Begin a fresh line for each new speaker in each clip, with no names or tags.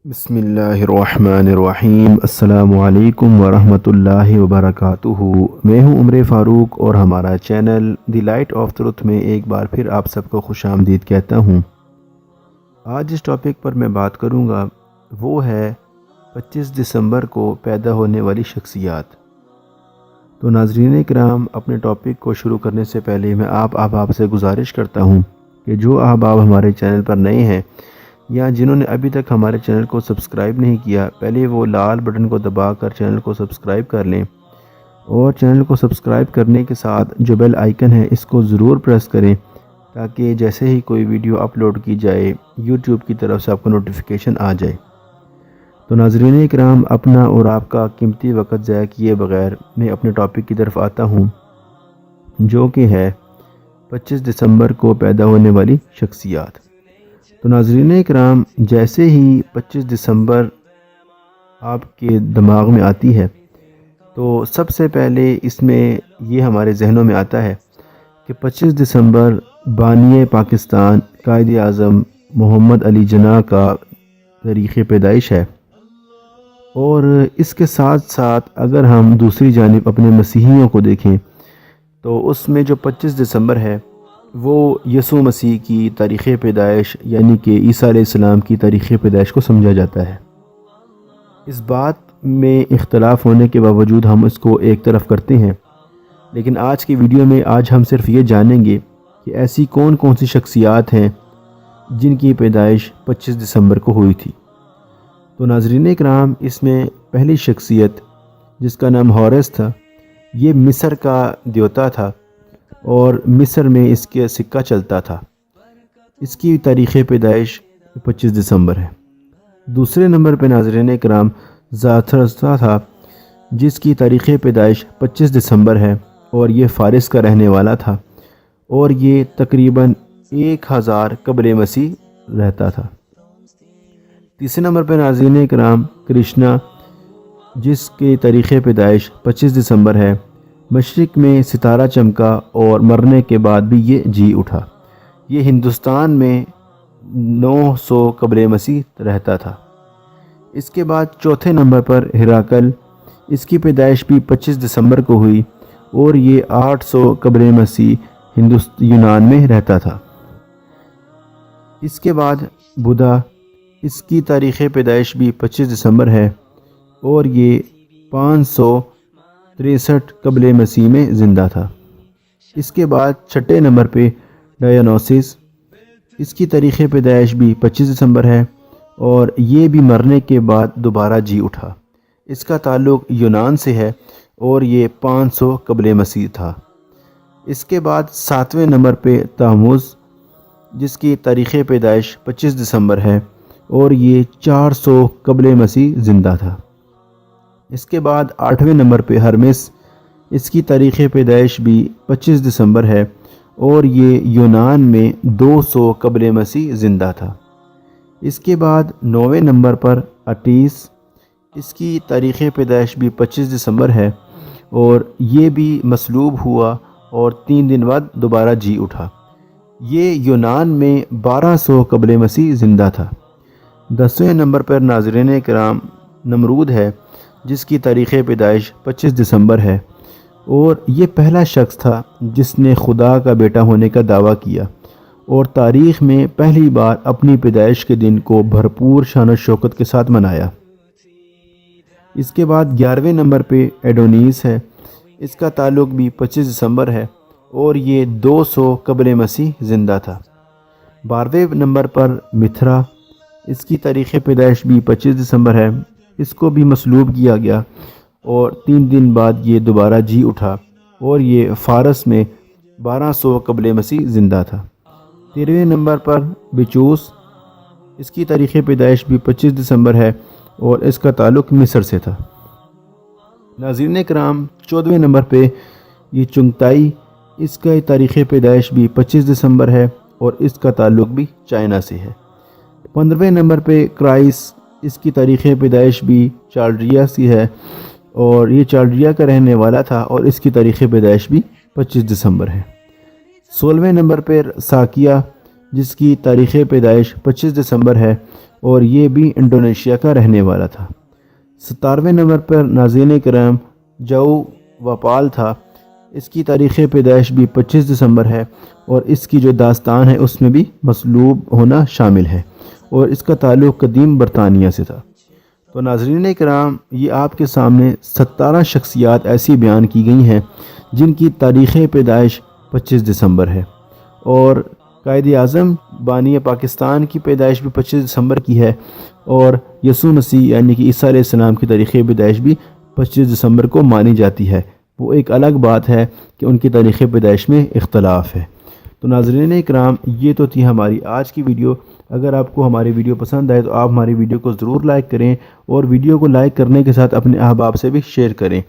بسم اللہ الرحمن الرحیم۔ السلام علیکم ورحمۃ اللہ وبرکاتہ۔ میں ہوں عمر فاروق اور ہمارا channel the light of truth میں ایک بار پھر آپ سب کو خوش آمدید کہتا ہوں۔ آج جس ٹاپک پر میں بات کروں گا وہ ہے 25 دسمبر کو پیدا ہونے والی شخصیات۔ تو ناظرین کرام، اپنے ٹاپک کو شروع کرنے سے پہلے میں آپ سے گزارش کرتا ہوں کہ جو احباب ہمارے چینل پر نئے ہیں یا جنہوں نے ابھی تک ہمارے چینل کو سبسکرائب نہیں کیا، پہلے وہ لال بٹن کو دبا کر چینل کو سبسکرائب کر لیں، اور چینل کو سبسکرائب کرنے کے ساتھ جو بیل آئیکن ہے اس کو ضرور پریس کریں تاکہ جیسے ہی کوئی ویڈیو اپلوڈ کی جائے یوٹیوب کی طرف سے آپ کو نوٹیفیکیشن آ جائے۔ تو ناظرین اکرام، اپنا اور آپ کا قیمتی وقت ضائع کیے بغیر میں اپنے ٹاپک کی طرف آتا ہوں، جو کہ ہے 25 دسمبر کو پیدا ہونے والی شخصیات۔ تو ناظرین اکرام، جیسے ہی 25 دسمبر آپ کے دماغ میں آتی ہے تو سب سے پہلے اس میں یہ ہمارے ذہنوں میں آتا ہے کہ 25 دسمبر بانی پاکستان قائد اعظم محمد علی جناح کا تاریخ پیدائش ہے، اور اس کے ساتھ ساتھ اگر ہم دوسری جانب اپنے مسیحیوں کو دیکھیں تو اس میں جو 25 دسمبر ہے وہ یسوع مسیح کی تاریخ پیدائش یعنی کہ عیسیٰ علیہ السلام کی تاریخ پیدائش کو سمجھا جاتا ہے۔ اس بات میں اختلاف ہونے کے باوجود ہم اس کو ایک طرف کرتے ہیں، لیکن آج کی ویڈیو میں ہم صرف یہ جانیں گے کہ ایسی کون کون سی شخصیات ہیں جن کی پیدائش 25 دسمبر کو ہوئی تھی۔ تو ناظرین اکرام، اس میں پہلی شخصیت جس کا نام ہورس تھا، یہ مصر کا دیوتا تھا اور مصر میں اس کے سکہ چلتا تھا۔ اس کی تاریخ پیدائش 25 دسمبر ہے۔ دوسرے نمبر پہ ناظرین اکرام زرتشت تھا، جس کی تاریخ پیدائش 25 دسمبر ہے اور یہ فارس کا رہنے والا تھا، اور یہ تقریباً 1000 قبل مسیح رہتا تھا۔ تیسرے نمبر پہ ناظرین اکرام کرشنا، جس کی تاریخ پیدائش 25 دسمبر ہے۔ مشرق میں ستارہ چمکا اور مرنے کے بعد بھی یہ جی اٹھا۔ یہ ہندوستان میں 900 قبل مسیح رہتا تھا۔ اس کے بعد چوتھے نمبر پر ہراکل، اس کی پیدائش بھی 25 دسمبر کو ہوئی اور یہ 800 قبل مسیح یونان میں رہتا تھا۔ اس کے بعد بدھا، اس کی تاریخ پیدائش بھی 25 دسمبر ہے اور یہ 563 قبل مسیح میں زندہ تھا۔ اس کے بعد چھٹے نمبر پہ ڈایونیسوس، اس کی تاریخ پیدائش بھی 25 دسمبر ہے اور یہ بھی مرنے کے بعد دوبارہ جی اٹھا۔ اس کا تعلق یونان سے ہے اور یہ 500 قبل مسیح تھا۔ اس کے بعد 7ویں نمبر پہ تموز، جس کی تاریخ پیدائش 25 دسمبر ہے اور یہ 400 قبل مسیح زندہ تھا۔ اس کے بعد 8ویں نمبر پہ ہرمس، اس کی تاریخ پیدائش بھی 25 دسمبر ہے اور یہ یونان میں 200 قبل مسیح زندہ تھا۔ اس کے بعد 9ویں نمبر پر اٹیس، اس کی تاریخ پیدائش بھی 25 دسمبر ہے اور یہ بھی مصلوب ہوا اور 3 دن بعد دوبارہ جی اٹھا۔ یہ یونان میں 1200 قبل مسیح زندہ تھا۔ 10ویں نمبر پر ناظرین کرام نمرود ہے، جس کی تاریخ پیدائش 25 دسمبر ہے اور یہ پہلا شخص تھا جس نے خدا کا بیٹا ہونے کا دعویٰ کیا اور تاریخ میں پہلی بار اپنی پیدائش کے دن کو بھرپور شان و شوکت کے ساتھ منایا۔ اس کے بعد 11ویں نمبر پہ ایڈونیس ہے، اس کا تعلق بھی 25 دسمبر ہے اور یہ 200 قبل مسیح زندہ تھا۔ 12ویں نمبر پر متھرا، اس کی تاریخ پیدائش بھی 25 دسمبر ہے۔ اس کو بھی مصلوب کیا گیا اور 3 دن بعد یہ دوبارہ جی اٹھا اور یہ فارس میں 1200 قبل مسیح زندہ تھا۔ 13ویں نمبر پر بچوس، اس کی تاریخ پیدائش بھی 25 دسمبر ہے اور اس کا تعلق مصر سے تھا۔ ناظرین کرام، 14ویں نمبر پہ یہ چنگتائی، اس کا تاریخ پیدائش بھی 25 دسمبر ہے اور اس کا تعلق بھی چائنا سے ہے۔ 15ویں نمبر پہ کرائس، اس کی تاریخ پیدائش بھی چالڈریا سے ہے اور یہ چالڈریا کا رہنے والا تھا اور اس کی تاریخ پیدائش بھی 25 دسمبر ہے۔ 16ویں نمبر پر ساکیہ، جس کی تاریخ پیدائش 25 دسمبر ہے اور یہ بھی انڈونیشیا کا رہنے والا تھا۔ 17ویں نمبر پر ناظرین کرام جو وپال تھا، اس کی تاریخ پیدائش بھی 25 دسمبر ہے، اور اس کی جو داستان ہے اس میں بھی مصلوب ہونا شامل ہے، اور اس کا تعلق قدیم برطانیہ سے تھا۔ تو ناظرین کرام یہ آپ کے سامنے 17 شخصیات ایسی بیان کی گئی ہیں جن کی تاریخ پیدائش 25 دسمبر ہے، اور قائد اعظم بانی پاکستان کی پیدائش بھی 25 دسمبر کی ہے، اور یسوع مسیح یعنی کہ عیسیٰ علیہ السلام کی تاریخ پیدائش بھی 25 دسمبر کو مانی جاتی ہے۔ وہ ایک الگ بات ہے کہ ان کی تاریخ پیدائش میں اختلاف ہے۔ تو ناظرین اکرام یہ تو تھی ہماری آج کی ویڈیو۔ اگر آپ کو ہماری ویڈیو پسند آئے تو آپ ہماری ویڈیو کو ضرور لائک کریں، اور ویڈیو کو لائک کرنے کے ساتھ اپنے احباب سے بھی شیئر کریں،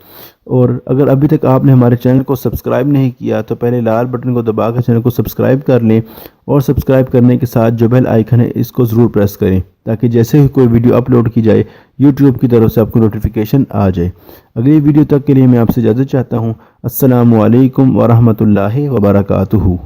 اور اگر ابھی تک آپ نے ہمارے چینل کو سبسکرائب نہیں کیا تو پہلے لال بٹن کو دبا کر چینل کو سبسکرائب کر لیں، اور سبسکرائب کرنے کے ساتھ جو بیل آئیکن ہے اس کو ضرور پریس کریں تاکہ جیسے ہی کوئی ویڈیو اپلوڈ کی جائے یوٹیوب کی طرف سے آپ کو نوٹیفیکیشن آ جائے۔ اگلی ویڈیو تک کے لیے میں آپ سے اجازت چاہتا ہوں۔ السلام علیکم ورحمۃ اللہ وبرکاتہ۔